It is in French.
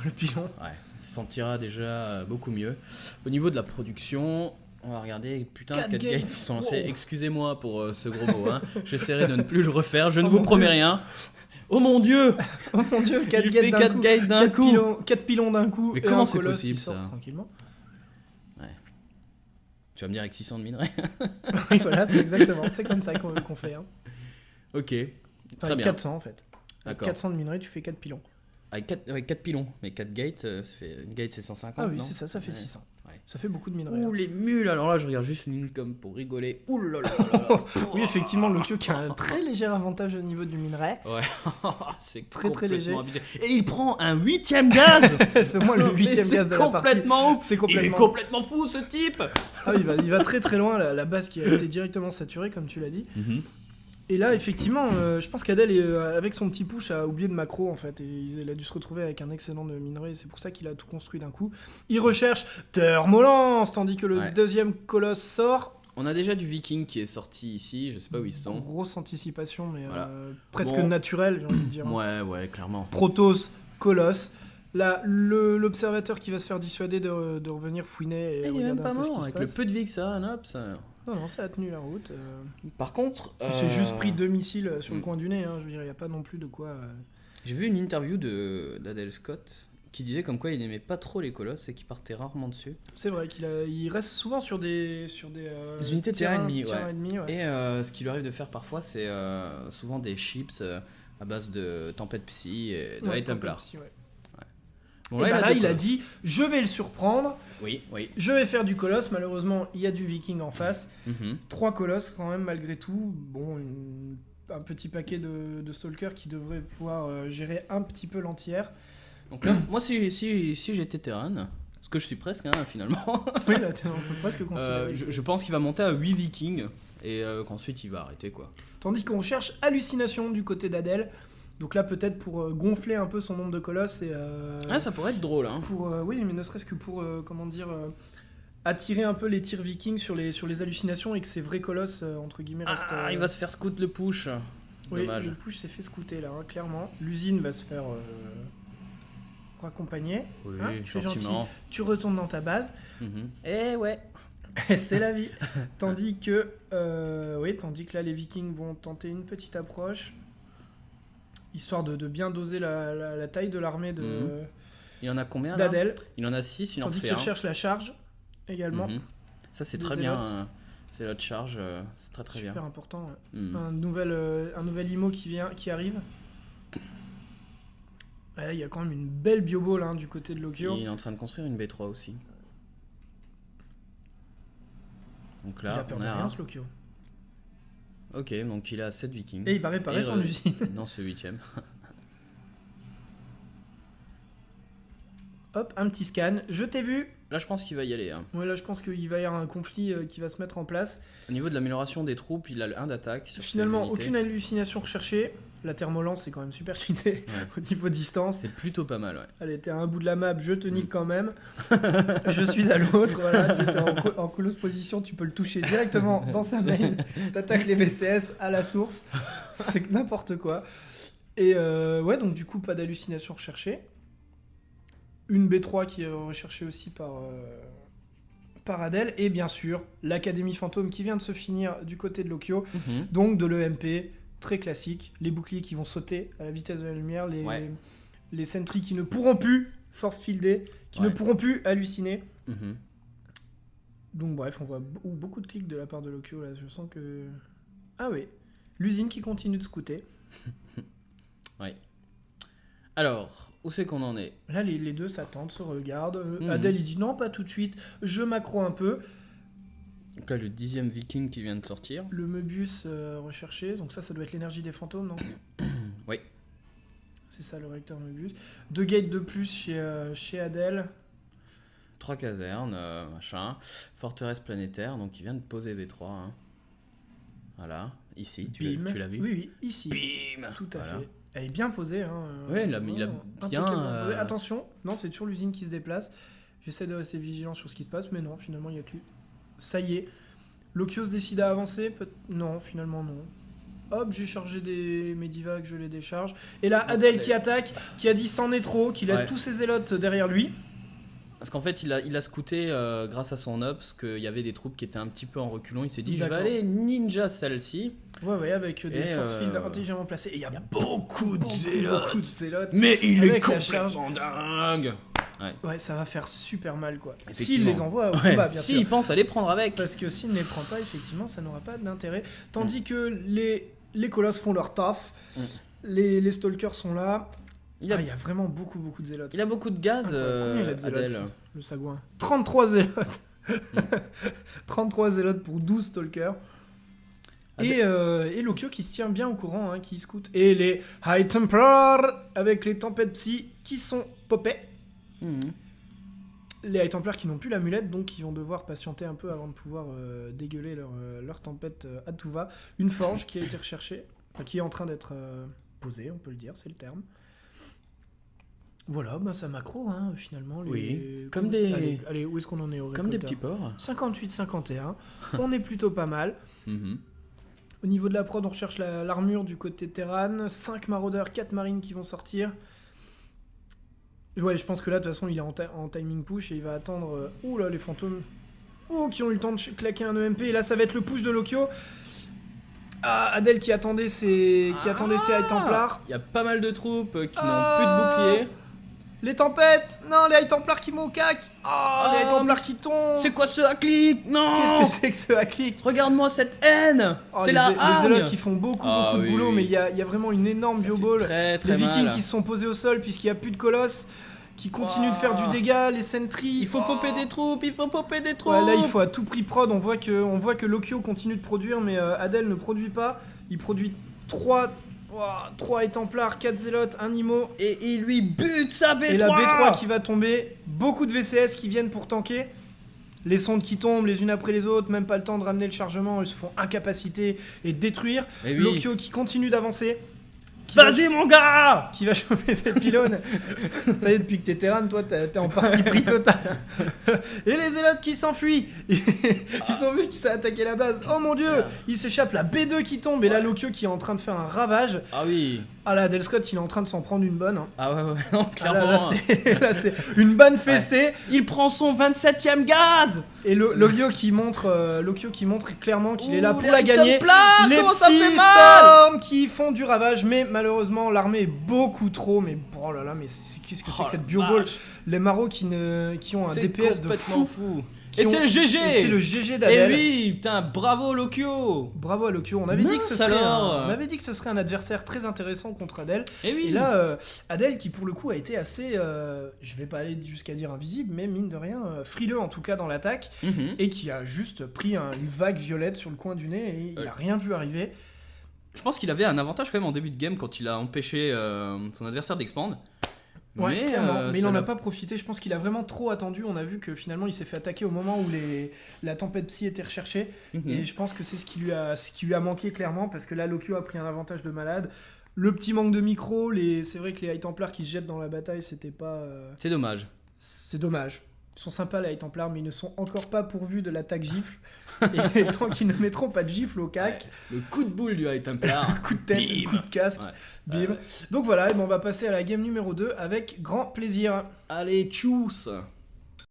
le pilon. Ouais, il se sentira déjà beaucoup mieux. Au niveau de la production, on va regarder. Putain, 4 gates qui sont lancés. Wow. Excusez-moi pour ce gros mot. Hein. J'essaierai de ne plus le refaire. Je ne Oh vous mon promets Dieu. rien. Oh mon Dieu! Oh mon dieu, 4 Il gates fait d'un 4 coup. gates d'un coup. 4 pilons d'un coup. Mais et comment un c'est colosse possible, qui sort ça tranquillement. Tu vas me dire avec 600 de minerais. Oui, voilà, c'est exactement. C'est comme ça qu'on fait. Hein. Ok, Enfin, très avec bien. 400 en fait. Avec D'accord. 400 de minerais, tu fais 4 pilons. Avec 4 pilons. Mais 4 gates, ça fait... une gate c'est 150. Ah oui, non c'est ça, ça fait Ouais. 600. Ouais. Ça fait beaucoup de minerais. Ouh, hein. les mules! Alors là, je regarde juste l'Income pour rigoler. Ouh là là là là. Oui, effectivement, Lokyo qui a un très léger avantage au niveau du minerai. Ouais, c'est Très, très léger. complètement abusé. Et il prend un 8ème gaz! C'est au moins le 8ème gaz de la partie. complètement ouf! C'est Il est complètement. complètement fou ce type! Ah, il va très très loin. La base qui a été directement saturée, comme tu l'as dit. Et là, effectivement, je pense qu'Adel, avec son petit push, a oublié de macro en fait. Et il a dû se retrouver avec un excellent de minerai. C'est pour ça qu'il a tout construit d'un coup. Il recherche Thermolance, tandis que le Ouais. deuxième colosse sort. On a déjà du Viking qui est sorti ici, je sais pas où ils sont. Grosse anticipation, mais Voilà. presque Bon. naturelle, j'ai envie de dire. Ouais, clairement. Protoss, Colosse. Là, l'observateur qui va se faire dissuader de revenir fouiner et Il est regarder même pas un peu ce qui mort, se avec le passe. peu de vie que ça, Nop, ça... Non, ça a tenu la route. Par contre... Il s'est juste pris 2 missiles sur le Mm. coin du nez. Hein, je veux dire, il n'y a pas non plus de quoi... J'ai vu une interview d'Adel Scott qui disait comme quoi il n'aimait pas trop les colosses et qu'il partait rarement dessus. C'est vrai qu'il reste souvent sur des Des unités de terrain ennemi, terrains ouais. ennemis, ouais. Et ce qui lui arrive de faire parfois, c'est souvent des chips à base de tempête psy et de Ouais, High Templar. Templar, ouais. Bon, Et là, bah là, deux il a colosses. dit, je vais le surprendre, Oui. je vais faire du colosse. Malheureusement, il y a du viking en face. Mhm. 3 colosses quand même, malgré tout. Bon, un petit paquet de stalkers qui devrait pouvoir gérer un petit peu l'entière. Donc là, moi, si j'étais Terran, ce que je suis presque, hein, finalement, Oui, là, on peut presque considérer. je pense qu'il va monter à 8 Vikings et qu'ensuite il va arrêter, quoi. Tandis qu'on cherche hallucination du côté d'Adel. Donc là, peut-être pour gonfler un peu son nombre de colosses et Ah, ça pourrait être drôle, hein. pour oui, mais ne serait-ce que pour comment dire attirer un peu les tirs vikings sur les hallucinations et que ces vrais colosses entre guillemets restent. Il va se faire scout le push. Oui, Dommage. le push s'est fait scouter là, hein, clairement. L'usine va se faire raccompagner. Oui, Hein, tu es gentil. gentiment. Tu retournes dans ta base. Mhm. Eh ouais. C'est la vie. Tandis que là les Vikings vont tenter une petite approche, histoire de bien doser la taille de l'armée Il en a combien là d'Adel. Il en a 6, il en Tandis fait qu'il un. recherche la charge également. Mhm. Ça c'est Des très bien. élotes. C'est l'autre charge, c'est très très Super bien. important. Ouais. Mhm. Un nouvel IMO qui arrive. Là, il y a quand même une belle bioball hein, du côté de Lokyo. Il est en train de construire une B3 aussi. Donc Il a là, peur on de a rien un. ce Lokyo. Ok, donc il a 7 Vikings. Et il va réparer son usine. Non, ce 8ème. Hop, un petit scan. Je t'ai vu. Là, je pense qu'il va y aller. Hein. Ouais, là, je pense qu'il va y avoir un conflit qui va se mettre en place. Au niveau de l'amélioration des troupes, il a le 1 d'attaque. sur ses Finalement, unités. aucune hallucination recherchée. La thermolance, c'est quand même super cheaté Ouais. au niveau distance. C'est plutôt pas mal, ouais. Elle était à un bout de la map, je te nique quand même. Je suis à l'autre, voilà. Tu étais en close position, tu peux le toucher directement dans sa main. T'attaques les VCS à la source. C'est n'importe quoi. Et ouais, donc du coup, pas d'hallucination recherchée. Une B3 qui est recherchée aussi par Adel. Et bien sûr, l'Académie Fantôme qui vient de se finir du côté de Lokyo. Mhm. Donc de l'EMP, très classique. Les boucliers qui vont sauter à la vitesse de la lumière. Ouais. Les sentries qui ne pourront plus force fielder, qui ne Ouais. pourront plus halluciner. Mhm. Donc bref, on voit beaucoup de clics de la part de Lokyo là. Je sens que... Ah oui, l'usine qui continue de scouter. Alors, où c'est qu'on en est? Là, les deux s'attendent, se regardent. Mhm. Adel, il dit non, pas tout de suite. Je macro un peu. Donc là, le 10ème Viking qui vient de sortir. Le Möbius recherché. Donc ça doit être l'énergie des fantômes, non? Oui. C'est ça, le réacteur Möbius. 2 gates de plus chez Adel. 3 casernes, machin. Forteresse planétaire, donc il vient de poser V3. Hein. Voilà, ici, tu Bim. l'as vu? Oui, ici. Bim. Tout à Voilà. fait. Elle est bien posée. Hein, Ouais, il a vraiment bien, impeccablement. Ouais, attention, non, c'est toujours l'usine qui se déplace. J'essaie de rester vigilant sur ce qui se passe, mais non, finalement, il n'y a que... Ça y est. Lokios décide à avancer Non, finalement, non. Hop, j'ai chargé des Medivac, je les décharge. Et là, Adel qui attaque, qui a dit c'en est trop, qui laisse tous ses zélotes derrière lui. Parce qu'en fait, il a scouté grâce à son ops qu'il y avait des troupes qui étaient un petit peu en reculons. Il s'est dit, je vais aller ninja celle-ci. Ouais, avec des force field intelligemment placés. Et il y a beaucoup de zélotes. Mais il est complètement dingue. Ouais, ça va faire super mal, quoi. S'il les envoie au combat, bien sûr. S'il pense à les prendre avec. Parce que s'il ne les prend pas, effectivement, ça n'aura pas d'intérêt. Tandis que les colosses font leur taf. Les stalkers sont là. Il y a vraiment beaucoup de zélotes. Il a beaucoup de gaz, combien il a de zélotes, Adel le sagouin 33 zélotes. 33 zélotes pour 12 stalkers. Et Lokyo qui se tient bien au courant, hein, qui scoute. Et les High Templars avec les tempêtes psy qui sont popés. Les High Templars qui n'ont plus l'amulette, donc qui vont devoir patienter un peu avant de pouvoir dégueuler leur tempête à tout va. Une forge qui a été recherchée, enfin, qui est en train d'être posée, on peut le dire, c'est le terme. Voilà, ça macro, hein, finalement. Comme des... Allez, où est-ce qu'on en est au Comme des petits porcs. 58-51, on est plutôt pas mal. Au niveau de la prod, on recherche l'armure du côté Terran. 5 maraudeurs, 4 marines qui vont sortir. Ouais, je pense que là, de toute façon, il est en timing push et il va attendre... Ouh là, les fantômes. Qui ont eu le temps de claquer un EMP. Et là, ça va être le push de Lokyo. Adel qui attendait ses High Templars. Il y a pas mal de troupes qui n'ont plus de bouclier. Les tempêtes. Non, les High Templars qui m'ont cac. Les High Templars qui tombent. C'est quoi ce hack-click? Non. Qu'est-ce que c'est que ce hack-click? Regarde-moi cette haine. C'est la les zélotes qui font beaucoup de boulot, mais il y a vraiment une énorme bioball. Très les Vikings mal. qui se sont posés au sol puisqu'il n'y a plus de colosses, qui continuent de faire du dégât, les sentries. Il faut popper des troupes, Ouais, là, il faut à tout prix prod. On voit que Lokyo continue de produire, mais Adel ne produit pas. Il produit 3 High Templars, 4 zélotes, 1 IMO. Et il lui bute sa B3. Et la B3 qui va tomber. Beaucoup de VCS qui viennent pour tanker. Les sondes qui tombent les unes après les autres, même pas le temps de ramener le chargement, elles se font incapaciter et détruire. Lokyo qui continue d'avancer. Vas-y mon gars. Qui va choper tes pylônes. Ça y est, depuis que t'es Terran, toi t'es en partie pris total. Et les zélotes qui s'enfuient. Ils ont vu qu'ils s'est attaqué la base. Oh mon dieu, il s'échappe, la B2 qui tombe. Et là Lokyo qui est en train de faire un ravage. Ah oui. Ah là, Adel Scott, il est en train de s'en prendre une bonne. Hein. Ah ouais, non, clairement. Là, c'est une bonne fessée. Ouais. Il prend son 27ème gaz. Et Lokyo qui montre clairement qu'il est là pour la gagner. Les Storm qui font du ravage, mais malheureusement l'armée est beaucoup trop. Mais oh là là, mais qu'est-ce que c'est que cette bioball? Les maros qui ont un DPS de fou. Et c'est le GG. Et c'est le GG d'Adel. Et oui, putain, bravo Lokyo. Bravo à Lokyo. On avait dit que ce serait un adversaire très intéressant contre Adel. Et là, Adel qui pour le coup a été assez, je vais pas aller jusqu'à dire invisible, mais mine de rien, frileux en tout cas dans l'attaque, et qui a juste pris une vague violette sur le coin du nez et il a rien vu arriver. Je pense qu'il avait un avantage quand même en début de game quand il a empêché son adversaire d'expand. Ouais, mais il en a pas profité. Je pense qu'il a vraiment trop attendu. On a vu que finalement il s'est fait attaquer au moment où la tempête psy était recherchée. Et je pense que c'est ce qui lui a manqué clairement, parce que là Lokyo a pris un avantage de malade. Le petit manque de micro, c'est vrai que les High Templars qui se jettent dans la bataille, c'était pas... C'est dommage. C'est dommage. Ils sont sympas les High Templars, mais ils ne sont encore pas pourvus de l'attaque gifle. Et tant qu'ils ne mettront pas de gifle au cac... Le coup de boule du High Templar. Un coup de tête, un coup de casque. Bim. Donc voilà, on va passer à la game numéro 2 avec grand plaisir. Allez, tchuss.